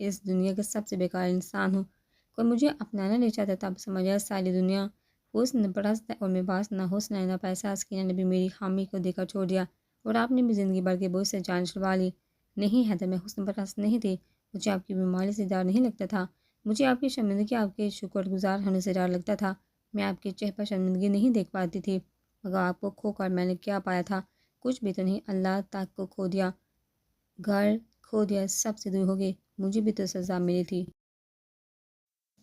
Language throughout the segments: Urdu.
اس دنیا کا سب سے بیکار انسان ہوں۔ کوئی مجھے اپنانا نہیں چاہتا تھا، اب سمجھا ساری دنیا حسن پرست ہے اور میرے پاس نہ حسن ہے نہ پیسہ۔ سکینہ نے بھی میری خامی کو دیکھا چھوڑ دیا اور آپ نے بھی زندگی بھر کے بوجھ سے جان چھڑوا لی۔ نہیں حیدر، میں حسن پرست نہیں تھی، مجھے آپ کی بیماری سے ڈر نہیں لگتا تھا، مجھے آپ کی شرمندگی، آپ کے شکر گزار ہونے سے ڈر لگتا تھا۔ میں آپ کے چہرے پر شرمندگی نہیں دیکھ پاتی تھی، مگر آپ کو کھو کر میں نے کیا پایا تھا؟ کچھ بھی تو نہیں، اللہ تک کو کھو دیا، گھر کھو دیا، سب سے دور ہو گئی، مجھے بھی تو سزا ملی تھی۔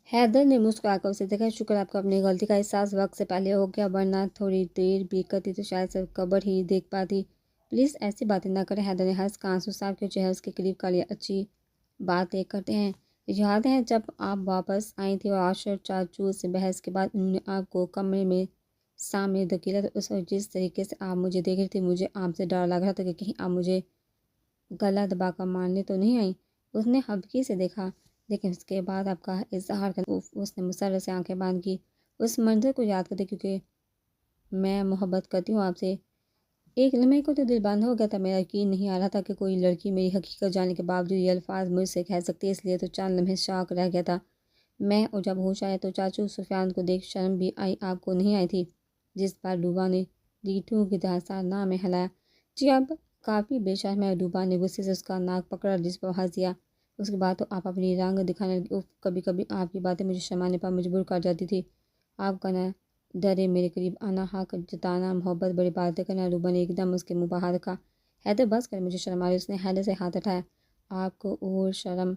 حیدر نے مسکرا کر اسے دیکھا۔ شکر آپ کو اپنی غلطی کا احساس وقت سے پہلے ہو گیا، ورنہ تھوڑی دیر بھی کرتی تو شاید صرف قبر ہی دیکھ پاتی۔ پلیز ایسی باتیں نہ کریں۔ حیدر نے ہنس کر آنسو صاحب کے چہرے اس کے قریب کر لیا۔ اچھی باتیں کرتے ہیں۔ یاد ہے جب آپ واپس آئی تھی اور عاشر چاچو سے بحث کے بعد انہوں نے آپ کو کمرے میں سامنے دھکیلا، تو اس وقت جس طریقے سے آپ مجھے دیکھ رہی تھی، مجھے آپ سے ڈر لگ رہا تھا کہ کہیں آپ مجھے گلا دبا کر مارنے تو نہیں آئی۔ اس نے ہبکی سے دیکھا، لیکن اس کے بعد آپ کا اظہار کر اس نے مسرت سے آنکھیں بند کی۔ اس منظر کو یاد کرتے، کیونکہ میں محبت کرتی ہوں آپ سے۔ ایک لمحے کو تو دل بند ہو گیا تھا، میرا یقین نہیں آ رہا تھا کہ کوئی لڑکی میری حقیقت جاننے کے باوجود یہ الفاظ مجھ سے کہہ سکتی ہے، اس لیے تو چند لمحے شاک رہ گیا تھا میں، اور جب ہوش آیا تو چاچو سفیان کو دیکھ شرم بھی آئی۔ آپ کو نہیں آئی تھی؟ جس بار ڈوبا نے ریٹھوں کی طرح سارنا میں ہلایا۔ جی اب کافی بے شرم ہے۔ ڈوبا نے غصے سے اس کا ناک پکڑا، جس پر ہنس دیا۔ اس کے بعد تو آپ اپنی رنگ دکھانے لگی۔ کبھی کبھی آپ کی باتیں مجھے شرمانے پر مجبور کر جاتی تھی۔ آپ کا نہ ڈرے میرے قریب آنا، حق جتانا، محبت بڑی باتیں کرنا۔ ڈوبا نے ایک دم اس کے منہ پر ہاتھ رکھا۔ حیدر بس کر، مجھے شرم آ رہی۔ اس نے حیدر سے ہاتھ اٹھایا۔ آپ کو اور شرم؟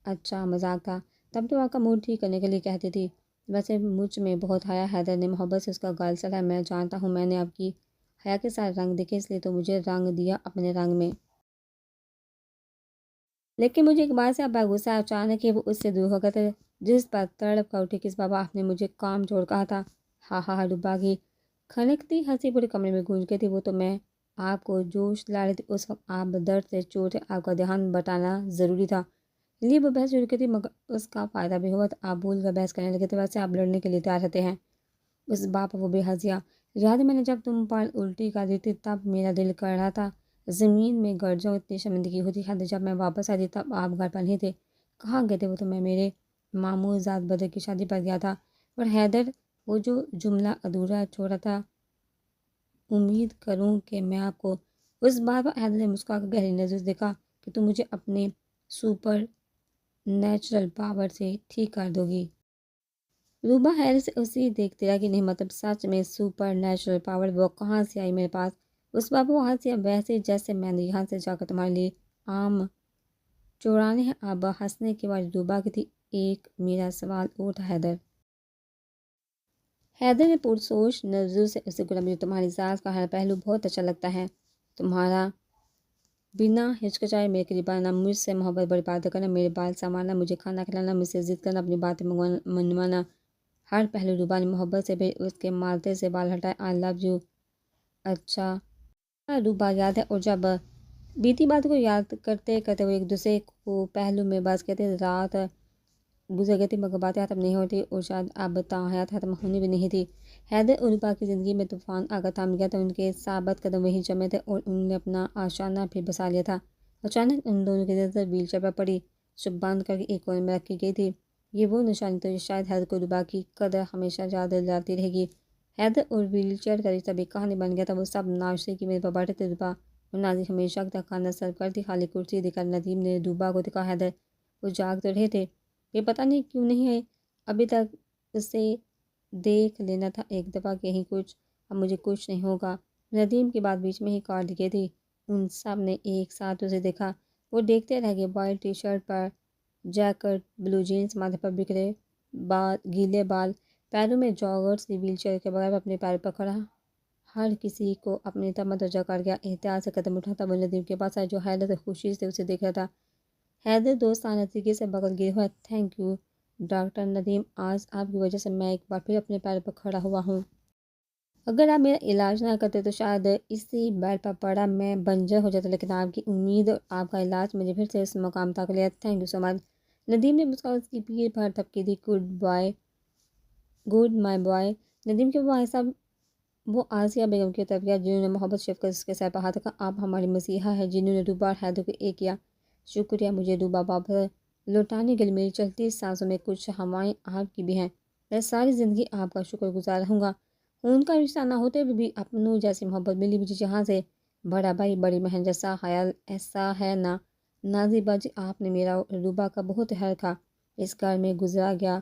اچھا مذاق تھا، تب تو آپ کا موڈ ٹھیک کرنے کے لیے کہتی تھی۔ ویسے مجھ میں بہت حیا۔ حیدر نے محبت سے اس کا گال چلایا۔ میں جانتا ہوں، میں نے آپ کی حیا کے ساتھ رنگ دیکھے، اس لیے تو مجھے رنگ دیا اپنے رنگ میں۔ لیکن مجھے ایک بات سے آپ غصہ اچانک ہی وہ اس سے دور ہو گئے تھے، جس پر تڑپ کر اٹھی۔ کس بابا آپ نے مجھے کام چھوڑ کہا تھا؟ ہاں ہاں ہاں، ڈوبا کی کھنکتی ہنسی پورے کمرے میں گونج گئی تھی۔ وہ تو میں آپ کو جوش لا رہی تھی، اس وقت آپ درد سے چوٹ، آپ کا دھیان بٹانا ضروری تھا، لیے وہ بحث شروع کی تھی، مگر اس کا فائدہ بھی ہوا تو آپ بھول کر بحث کرنے لگے تھے۔ ویسے آپ لڑنے کے لیے تیار رہتے ہیں۔ اس بات پر وہ بے ہنسیا۔ یاد ہے میں نے جب تم پر الٹی کر دی تھی، تب میرا دل کر رہا تھا زمین میں گڑ جاؤں، اتنی شرمندگی ہوتی ہے۔ جب میں واپس آئی تھی تب آپ گھر پر نہیں تھے، کہاں گئے تھے؟ وہ تو میں میرے ماموں زاد بدر کی شادی پر گیا تھا۔ اور حیدر، وہ جو جملہ ادھورا چھوڑا تھا، امید کروں کہ میں آپ کو۔ اس بات پر حیدر نے مسکرا کر گہری نظر سے دیکھا کہ تم مجھے اپنے سپر نیچرل پاور سے ٹھیک کر دو گی۔ روبا حیرت سے اسی دیکھتی رہ کہ نہیں مطلب سچ میں سپر نیچرل پاور وہ کہاں سے آئی میرے پاس؟ اس بات وہ ہنسی، ویسے جیسے میں نے یہاں سے جا کر تمہارے لیے آم چورانے ہیں۔ اب ہنسنے کے بعد روبا کی تھی ایک میرا سوال اور تھا حیدر۔ حیدر نے پرسوچ نظر سے اسے گھورا۔ مجھے تمہاری ذات کا ہر پہلو بہت اچھا لگتا ہے، تمہارا بنا ہچکچائے میرے قریب آنا، مجھ سے محبت بڑی باتیں کرنا، میرے بال سنوارنا، مجھے کھانا کھلانا، مجھ سے ضد کرنا، اپنی باتیں منوانا، ہر پہلو۔ روبا نے محبت سے بھی اس کے مالتے سے بال ہٹائے۔ آئی لو یو۔ اچھا روبا یاد ہے، اور جب بیتی بات کو یاد کرتے کرتے وہ ایک دوسرے کو پہلو میں بس کہتے، رات گزر گئی تھی مگر باتیں ختم نہیں ہوتی، اور شاید اب حیات ختم ہونی بھی نہیں تھی۔ حیدر اور روبا کی زندگی میں طوفان آ کر تھم گیا تھا، ان کے ثابت قدم وہیں جمے تھے اور انہوں نے اپنا آشیانہ پھر بسا لیا تھا۔ اچانک ان دونوں کی نظر ویل چیئر پر پڑی، جو بند کر کے ایک کونے میں رکھی گئی تھی۔ یہ وہ نشانی تو شاید حیدر کو روبا کی قدر ہمیشہ یاد دلاتی رہے گی۔ حیدر اور ویل چیئر کا رشتہ بھی کہانی بن گیا تھا۔ وہ سب ناشتے کی میز پر بیٹھے تھے، روبا اور نازی ہمیشہ کی طرح کھانا سرو کرتی۔ خالی کرسی دیکھ کر ندیم نے روبا کو دیکھا۔ حیدر، وہ جاگ تو رہے تھے، یہ پتہ نہیں کیوں نہیں آئے ابھی تک، اسے دیکھ لینا تھا ایک دفعہ، کہیں کچھ اب مجھے کچھ نہیں ہوگا۔ ندیم کی بات بیچ میں ہی کاٹ دی گئی تھی۔ ان سب نے ایک ساتھ اسے دیکھا، وہ دیکھتے رہ گئے۔ وائٹ ٹی شرٹ پر جیکٹ، بلو جینس، ماتھے پر بکھرے گیلے بال، پیروں میں جاگرس، ویل چیئر کے بغیر اپنے پیروں پر کھڑا، ہر کسی کو اپنی طرف متوجہ کر گیا۔ احتیاط سے قدم اٹھاتا وہ ندیم کے پاس آیا، جو حیدر سے خوشی سے اسے دیکھ رہا تھا۔ حیدر دوستانہ طریقے سے بغل گرے ہوا، تھینک یو ڈاکٹر ندیم، آج آپ کی وجہ سے میں ایک بار پھر اپنے پیروں پر کھڑا ہوا ہوں۔ اگر آپ میرا علاج نہ کرتے تو شاید اسی بیڈ پر پڑا میں بنجر ہو جاتا، لیکن آپ کی امید اور آپ کا علاج مجھے پھر سے اس مقام تک لیا، تھینک یو سو مچ۔ ندیم نے مسکرا اس کی پیٹھ پر تھپکی دی، good bye, good my boy. Nadeem کے وہ صاحب وہ آسیہ بیگم کی طرف گیا، جنہوں نے محبت شفقت اس کے سر پر ہاتھ رکھا۔ آپ ہمارے مسیحا ہیں، جنہوں نے روبا اور حیدر کو ایک کیا۔ شکریہ، مجھے روبا واپس لوٹانے کے لیے میری چلتی سانسوں میں کچھ ہوائیں آپ کی بھی ہیں۔ میں ساری زندگی آپ کا شکر گزار رہوں گا۔ خون کا رشتہ نہ ہوتے ہوئے بھی اپنوں جیسی محبت ملی مجھے جہاں سے بڑا بھائی بڑی بہن جیسا خیال ایسا ہے نا۔ نازی باجی آپ نے میرا اور روبا کا بہت خیر تھا اس گھر میں گزارا گیا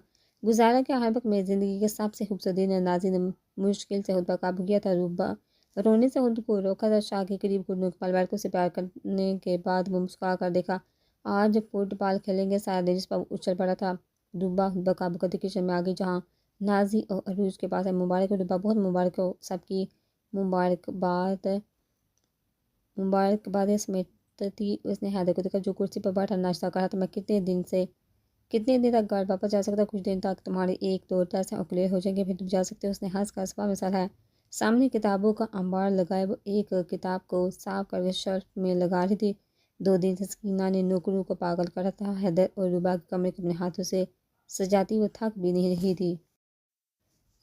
ہر وقت میری زندگی کے سب سے خوبصورت دن ہے۔ نازی نے مشکل سے خود پر قابو کیا تھا۔ روبا رونے سے خود کو روکا تھا۔ شاہ کے قریب گھٹنوں کے پل بیٹھ کر اسے پیار کرنے کے بعد وہ مسکرا کر دیکھا۔ آج فٹ بال کھیلیں گے سارا دن جس پر اچھل پڑا تھا۔ روبا خود پر قابو کرتے کچن میں آ گئی جہاں نازی اور عروج کے پاس ہے۔ مبارک ہو روبا، بہت مبارک ہو۔ سب کی مبارکباد سمیٹتی اس نے حیدر کو دیکھا جو کرسی پر بیٹھا ناشتہ کر رہا تھا۔ میں کتنے دن تک گھر واپس جا سکتا؟ کچھ دن تک تمہارے ایک دو ٹیسٹ کلیئر ہو جائیں گے پھر تم جا سکتے ہو۔ اس نے ہنس کر صفحہ میں سراہا۔ سامنے کتابوں کا انبار لگائے وہ ایک کتاب کو صاف کر کے شیلف میں لگا رہی تھی۔ 2 دن سے سکینہ نے نوکروں کو پاگل کر رکھا تھا۔ حیدر اور روبا کے کمرے کو اپنے ہاتھوں سے سجاتی وہ تھک بھی نہیں رہی تھی۔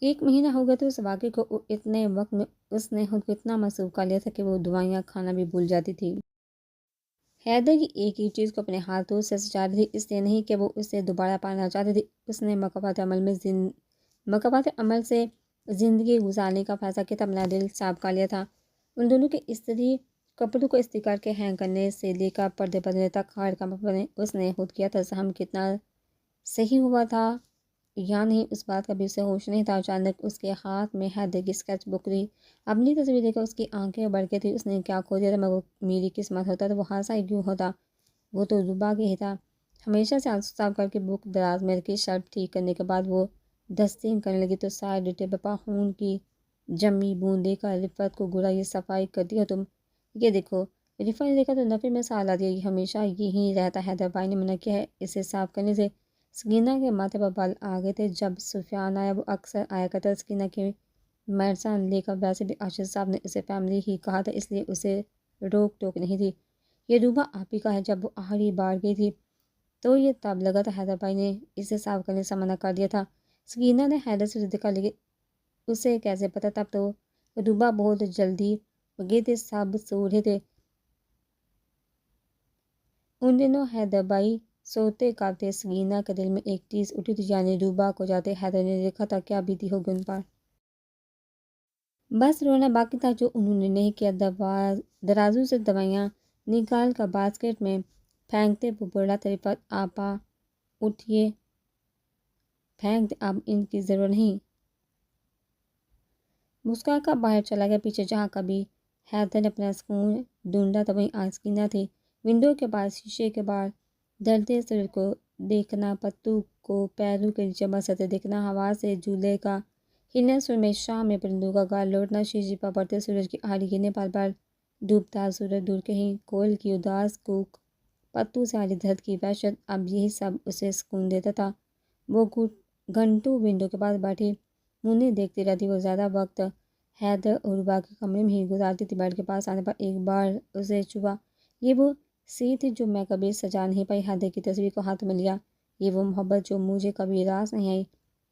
1 مہینہ ہو گیا تھا اس واقعے کو اور اتنے وقت میں اس نے خود کو اتنا مصروف کر لیا تھا کہ وہ دوائیاں کھانا بھی بھول جاتی تھی۔ حیدر کی ایک ہی چیز کو اپنے ہاتھوں سے سجا رہی تھی، اس لیے نہیں کہ وہ اسے دوبارہ پانا چاہتی تھی۔ اس نے مکافات عمل سے زندگی گزارنے کا فیصلہ کیا تھا، اپنا دل صاف کر لیا تھا۔ ان دونوں کے استری کپڑوں کو استری کر کے ہینگ کرنے سے لے کر پردے بدلنے تک ہر کام اس نے خود کیا تھا۔ ہم کتنا صحیح ہوا تھا یا نہیں اس بات کا بھی اسے ہوش نہیں تھا۔ اچانک اس کے ہاتھ میں حیدر کی اسکیچ بک تھی۔ اپنی تصویر دیکھ کر اس کی آنکھیں بڑھ گئی تھی۔ اس نے کیا کھو دیا تھا؟ وہ میری قسمت ہوتا تو وہ حادثہ ہی کیوں ہوتا؟ وہ تو روبا کے ہی تھا۔ ہمیشہ سے آنسو صاف کر کے بک دراز میں رکھی۔ شیلف ٹھیک کرنے کے بعد وہ دستنگ کرنے لگی تو سائڈ ٹیبل پر خون کی جمی بوند دے کر رفعت کو گھورا۔ یہ صفائی کرتی ہو تم؟ یہ دیکھو۔ رفعت نے دیکھا تو نفرت میں سال آ دیا۔ یہ ہمیشہ یہیں رہتا ہے، حیدر بھائی نے منع کیا ہے اسے صاف کرنے سے۔ سکینہ کے ماتھے پر بال آ گئے تھے۔ جب سفیان آیا وہ اکثر آیا کرتا تھا سکینہ کی میڈیسن لے کر۔ ویسے بھی ارشد صاحب نے اسے فیملی ہی کہا تھا اس لیے اسے روک ٹوک نہیں تھی۔ یہ روبا آپ ہی کا ہے؟ جب وہ آخری بار گئی تھی تو یہ تب لگا تھا حیدر بھائی نے اسے صاف کرنے سے منع کر دیا تھا۔ سکینہ نے حیدر سے دیکھا لیکن اسے کیسے پتہ؟ تب تو روبا بہت جلدی گئے تھے، سب سو رہے تھے۔ ان دنوں حیدر بھائی سوتے کب تھے؟ سکینہ کے دل میں ایک ٹیس اٹھی تھی، یعنی روبا کو جاتے حیدر نے دیکھا تھا، کیا بیتی ہوگی ان پر؟ بس رونا باقی تھا جو انہوں نے نہیں کیا۔ درازو سے دوائیاں نکال کر باسکٹ میں پھینکتے وہ بولا تھا، رفعت آپا اٹھیے، پھینک دیں، اب ان کی ضرورت نہیں۔ مسکرا کر باہر چلا گیا۔ پیچھے جہاں کبھی حیدر نے اپنا سکون ڈھونڈا تھا وہیں آج سکینہ تھی۔ ونڈو کے باہر شیشے کے باہر ڈھلتے سورج کو دیکھنا، پتوں کو پیروں کے نیچے بسرتے دیکھنا، ہوا سے جھولے کا ہلنا، سورج میں شام میں پرندوں کا گال لوٹنا، شیشے پر پڑتے سورج کی آڑھی گرنے، پل پل ڈوبتا سورج، دور کہیں کوئل کی اداس کوک، پتوں سے آڑھی درد کی وحشت، اب یہی سب اسے سکون دیتا تھا۔ وہ گھنٹوں ونڈو کے پاس بیٹھی انہیں دیکھتی رہتی۔ وہ زیادہ وقت حیدر اور روبا کے کمرے میں ہی گزارتی تھی۔ بیڈ کے پاس آنے پر ایک بار اسے چھوا۔ یہ وہ سی تھی جو میں کبھی سجا نہیں پائی۔ حیدر کی تصویر کو ہاتھ میں لیا۔ یہ وہ محبت جو مجھے کبھی راس نہیں آئی۔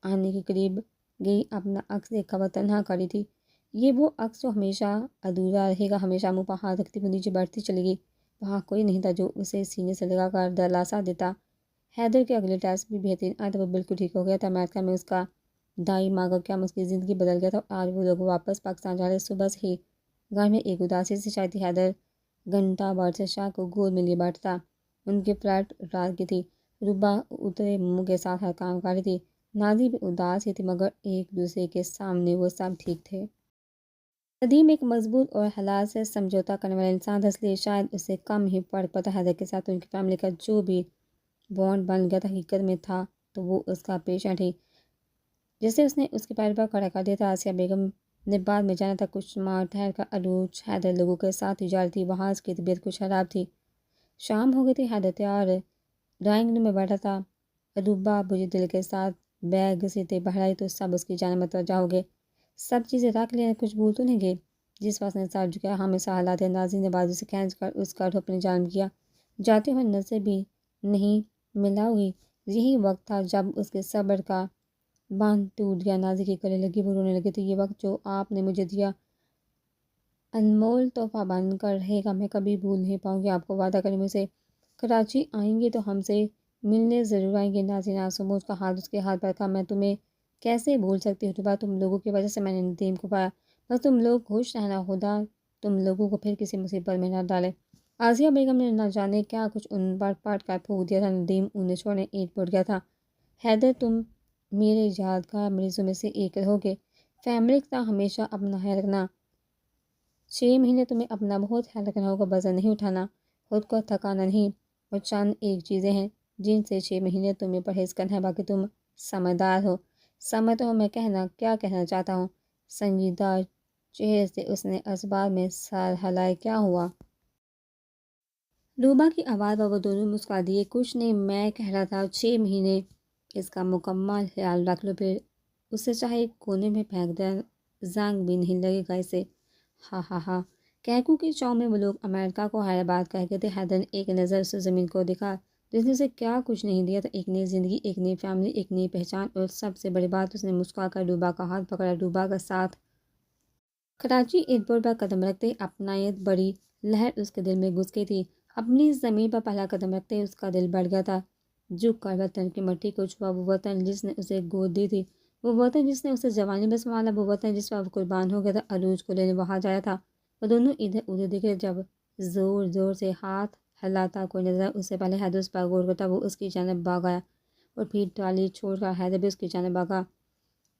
آنے کے قریب گئی، اپنا عکس دیکھا، وہ تنہا کھڑی تھی۔ یہ وہ عکس جو ہمیشہ ادھورا رہے گا۔ ہمیشہ منہ پر ہاتھ رکھتی وہ نیچے بیٹھتی چلی گئی۔ وہاں کوئی نہیں تھا جو اسے سینے سے لگا کر دلاسا دیتا۔ حیدر کے اگلے ٹیسٹ بھی بہترین آئے تھے، وہ بالکل ٹھیک ہو گیا تھا۔ امریکہ میں اس کا دائی ماں کیا اس کی زندگی بدل گیا تھا۔ آج وہ لوگ واپس پاکستان جا رہے۔ صبح سے ہی گھر میں ایک اداسی سی چھائی تھی۔ حیدر گھنٹہ بھر سے شاہ کو گود میں لیے بیٹھا تھا۔ ان کی فلائٹ رات کی تھی۔ روبا اترے منہ کے ساتھ ہر کام کر رہی تھی۔ نازی بھی اداس ہی تھی مگر ایک دوسرے کے سامنے وہ سب ٹھیک تھے۔ ندیم ایک مضبوط اور حالات سے سمجھوتا کرنے والا انسان تھا، اس لیے شاید اسے کم ہی فرق پڑتا حیدر کے ساتھ۔ ان کی فیملی کا جو بھی بانڈ بن گیا تھا حقیقت میں تھا تو وہ اس کا پیشنٹ ہی جسے اس نے اس کے پیر پر کھڑا کر دیا تھا۔ آسیہ بیگم نے بعد میں جانا تھا۔ کچھ ماہ ٹھہر کر عروج حیدر لوگوں کے ساتھ ہی جا رہی تھی۔ وہاں اس کی طبیعت کچھ خراب تھی۔ شام ہو گئی تھی۔ حیدر تیار ڈرائنگ روم میں بیٹھا تھا۔ روبا بجھے دل کے ساتھ بیگ گھسیٹتے باہر آئی تو سب اس کی جانب متوجہ ہو گئے۔ سب چیزیں رکھ لیں، کچھ بھول تو نہیں گئے؟ جس وقت نے سر جھکایا، ہمیشہ حالات ہے۔ نازی نے بازو سے کھینچ کر اس کا اپنی جانب کیا۔ جاتے ہوئے نظر بھی نہیں ملاؤ گی؟ یہی وقت تھا جب اس کے صبر کا باندھ ٹوٹ گیا۔ نازی کے گلے لگی، وہ رونے لگی تھی۔ یہ وقت جو آپ نے مجھے دیا انمول تحفہ بن کر رہے گا، میں کبھی بھول نہیں پاؤں گی۔ آپ کو وعدہ کریں مجھ سے کراچی آئیں گی تو ہم سے ملنے ضرور آئیں گے ناظرین آسو اس کا ہاتھ اس کے ہاتھ پر تھا۔ میں تمہیں کیسے بھول سکتی ہوں روبا، تم لوگوں کی وجہ سے میں نے ندیم کو پایا، بس تم لوگ خوش رہنا، خدا تم لوگوں کو پھر کسی مصیبت میں نہ ڈالے۔ آسیہ بیگم نے نہ جانے کیا کچھ ان بار پاٹ کر پھونک دیا تھا۔ ندیم انہیں چھوڑنے اینٹ پڑ گیا تھا۔ حیدر تم میرے یادگار مریضوں میں سے ایک رہو گے، فیملی کا ہمیشہ اپنا خیال رکھنا۔ 6 مہینے تمہیں اپنا بہت خیال رکھنا ہوگا، وزن نہیں اٹھانا، خود کو تھکانا نہیں، اور چند ایک چیزیں ہیں جن سے 6 مہینے تمہیں پرہیز کرنا ہے، باقی تم سمجھدار ہو۔ سمجھتا ہوں میں کیا کہنا چاہتا ہوں۔ سنجیدہ چہرے سے اس نے اسباب میں سر ہلائے۔ کیا ہوا؟ روبا کی آواز پر وہ دونوں مسکرا دیے۔ کچھ نہیں، میں کہہ رہا تھا 6 مہینے اس کا مکمل خیال رکھ لو، پھر اسے چاہے کونے میں پھینک دیں، زنگ بھی نہیں لگے گا اسے۔ ہاں ہاں ہاں۔ کہکو کی چاؤں میں وہ لوگ امریکہ کو حیدرآباد کہہ گئے تھے۔ حیدر نے ایک نظر سے زمین کو دیکھا، جس نے اسے کیا کچھ نہیں دیا تھا، ایک نئی زندگی، ایک نئی فیملی، ایک نئی پہچان، اور سب سے بڑی بات، اس نے مسکرا کر روبا کا ہاتھ پکڑا۔ روبا کا ساتھ کراچی ایئرپورٹ پر قدم رکھتے اپنائیت بڑی لہر اس کے دل میں گھس گئی تھی۔ اپنی زمین پر پہلا قدم رکھتے اس کا دل بڑھ گیا تھا۔ جھک کر وطن کی مٹی کو چھوا، وہ وطن جس نے اسے گود دی تھی، وہ وطن جس نے اسے جوانی میں سنبھالا، وہ وطن جس پر وہ قربان ہو گیا تھا، عروج کو لینے وہاں جایا تھا۔ وہ دونوں ادھر ادھر دیکھ رہے، جب زور زور سے ہاتھ ہلاتا کوئی نظر اس سے پہلے حیدر اس پر غور کرتا، وہ اس کی جانب بھاگ آیا، اور پھر ٹرالی چھوڑ کر حیدر بھی اس کی جانب بھاگا۔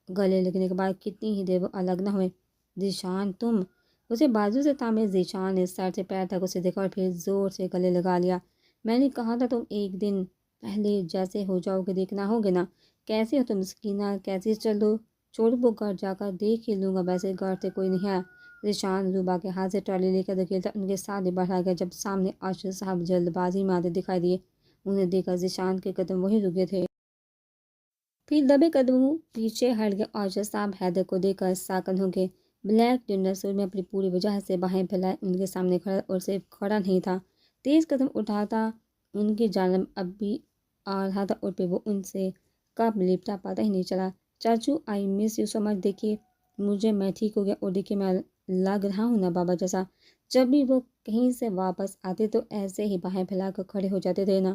گلے لگنے کے بعد کتنی ہی دیر وہ الگ نہ ہوئے۔ ذیشان تم، اسے بازو سے تھامے ذیشان نے سر سے پیر تک اسے دیکھا اور پھر زور سے گلے لگا لیا۔ میں نے کہا تھا تم ایک دن پہلے جیسے ہو جاؤ گے، دیکھنا ہوگے نا، کیسے ہو تم مسکینہ، کیسے چلو چھوڑو، وہ گھر جا کر دیکھ ہی لوں گا، ویسے گھر سے کوئی نہیں آیا۔ ذیشان روبا کے ہاتھ سے ٹرالی لے کر دھکیلتا ان کے ساتھ ہی بڑھا گیا۔ جب سامنے ارشد صاحب جلد بازی میں آتے دکھائی دیے، انہیں دیکھا ذیشان کے قدم وہیں رکے تھے، پھر دبے قدموں پیچھے ہٹ گئے۔ ارشد صاحب حیدر کو دیکھ کر ساکن ہو گئے۔ بلیک ڈنر سوٹ میں اپنی پوری وجہ سے باہیں پھیلائے ان کے سامنے کھڑا، اور صرف کھڑا نہیں تھا، تیز قدم اٹھاتا ان کی جانب اب بھی آ رہا تھا، اور پھر وہ ان سے کب لپٹا پتہ ہی نہیں چلا۔ چاچو آئی مس یو سو مچ، دیکھیے مجھے، میں ٹھیک ہو گیا، اور دیکھیے میں لگ رہا ہوں نا بابا جیسا۔ جب بھی وہ کہیں سے واپس آتے تو ایسے ہی باہیں پھیلا کر کھڑے ہو جاتے تھے نا،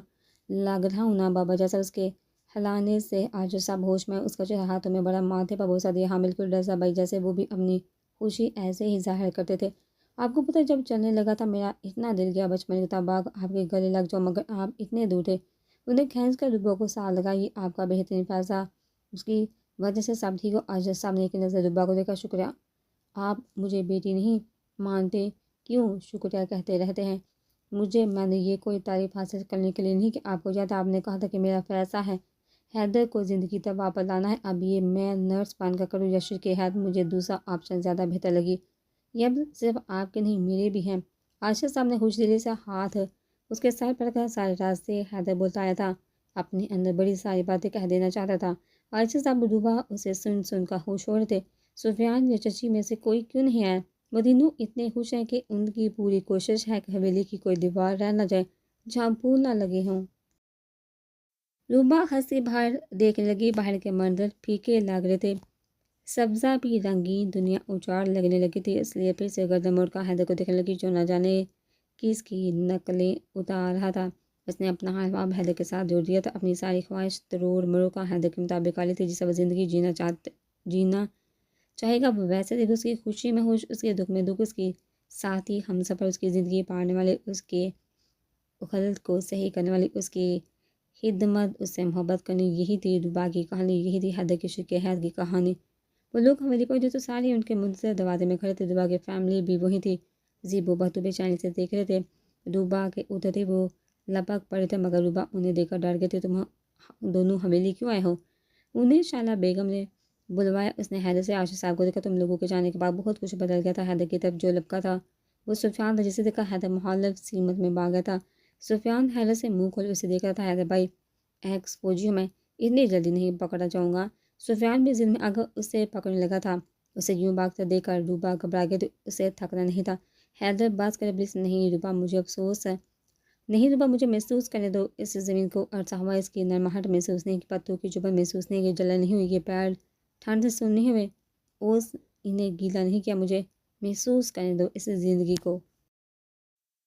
لگ رہا ہوں نا بابا جیسا۔ اس کے ہلانے سے ارشد صاحب ہوش میں، اس کا چہرہ ہاتھوں میں بڑا، ماتھے پر بوسہ دیا۔ ہاں بالکل رضا بھائی جیسے، وہ بھی اپنی خوشی ایسے ہی ظاہر کرتے تھے۔ آپ کو پتہ ہے جب چلنے لگا تھا میرا اتنا دل گیا، بچپن کا باغ آپ کے گلے لگ جاؤ، مگر آپ اتنے دور تھے۔ انہیں کھینچ کر روبا کو ساتھ لگا، یہ آپ کا بہترین فیصلہ، اس کی وجہ سے سب ٹھیک ہو۔ ارشد صاحب نے ایک نظر روبا کو دیکھا۔ شکریہ، آپ مجھے بیٹی نہیں مانتے، کیوں شکریہ کہتے رہتے ہیں مجھے؟ میں نے یہ کوئی تعریف حاصل کرنے کے لیے نہیں کہ آپ کو یاد، آپ نے کہا تھا کہ میرا فیصلہ ہے حیدر کو زندگی تک واپس لانا ہے، اب یہ میں نرس بن کر کروں یا شرکِ حیات، مجھے دوسرا آپشن زیادہ بہتر لگی۔ یہ اب صرف آپ کے نہیں میرے بھی ہیں۔ ارشد صاحب نے خوش دلی سے ہاتھ اس کے سر پر رکھا۔ سارے راستے حیدر بولتا آیا تھا، اپنے اندر بڑی ساری باتیں کہہ دینا چاہتا تھا۔ ارشد صاحب روبا اسے سن کر خوش ہو رہے تھے۔ سفیان یا چچی میں سے کوئی کیوں نہیں آیا؟ وہ دونوں اتنے خوش ہیں کہ ان کی پوری کوشش ہے کہ حویلی کی کوئی دیوار رہ نہ جائے جہاں پھول نہ لگے ہوں۔ روبا ہنسی باہر دیکھنے لگی، باہر کے منظر پھیکے لگ رہے تھے، سبزہ بھی رنگین، دنیا اجاڑ لگنے لگی تھی، اس لیے پھر سے گردن موڑ کر حیدر کو دیکھنے لگی، جو نہ جانے کس کی نقلیں اتار رہا تھا۔ اس نے اپنا ہاتھ حیدر کے ساتھ جوڑ دیا تھا، اپنی ساری خواہش تروڑ مروڑ کر حیدر کے مطابق کر لی تھی، جسے وہ زندگی جینا چاہے گا وہ ویسے دیکھ، اس کی خوشی میں خوش، اس کے دکھ میں دکھ، اس کی ساتھی ہم سفر، اس کی زندگی پارنے والے، اس کے غلط کو صحیح کرنے والی، اس کی خدمت، اس سے محبت کرنی، یہی تھی روبا کی کہانی، یہی تھی حیدر کی شرکِ حیات کی کہانی۔ وہ لوگ حویلی پہنچے تو سارے ان کے منتظر دروازے میں کھڑے تھے، روبا کی فیملی بھی وہی تھی۔ زیبو بہتو بے چینی سے دیکھ رہے تھے، روبا کے اترتے وہ لپک پڑے تھے، مگر روبا انہیں دیکھ کر ڈر گئے تھے۔ تم دونوں حویلی کیوں آئے ہو؟ انہیں شائلہ بیگم نے بلوایا۔ اس نے حیدر سے ارشد صاحب کو دیکھا، تم لوگوں کے جانے کے بعد بہت کچھ بدل گیا تھا۔ حیدر کی طرف جو لپکا تھا وہ سفیان تھا، جسے دیکھا حیدر مخالف سمت میں بھاگ گیا تھا۔ سفیان حیدر سے منہ کھولے اسے دیکھ رہا تھا۔ حیدر بھائی ایکسپوجیو میں اتنی جلدی نہیں پکڑا جاؤں گا۔ سفیان بھی ضد میں آ کر اسے پکڑنے لگا تھا۔ اسے یوں بھاگتا دیکھ کر روبا گھبرا گیا، تو اسے تھکنا نہیں تھا۔ حیدر بات کرے، پلیز نہیں روبا، مجھے افسوس ہے، نہیں روبا، مجھے محسوس کرنے دو اس زمین کو، عرصہ ہوا اس کی نرماہٹ محسوس نہیں کی، پتوں کی چبھن محسوس نہیں کی، جلن نہیں ہوئی، یہ پیر ٹھنڈ سے سن نہیں ہوئے، اوس انہیں گیلا نہیں کیا، مجھے محسوس کرنے دو اس زندگی کو۔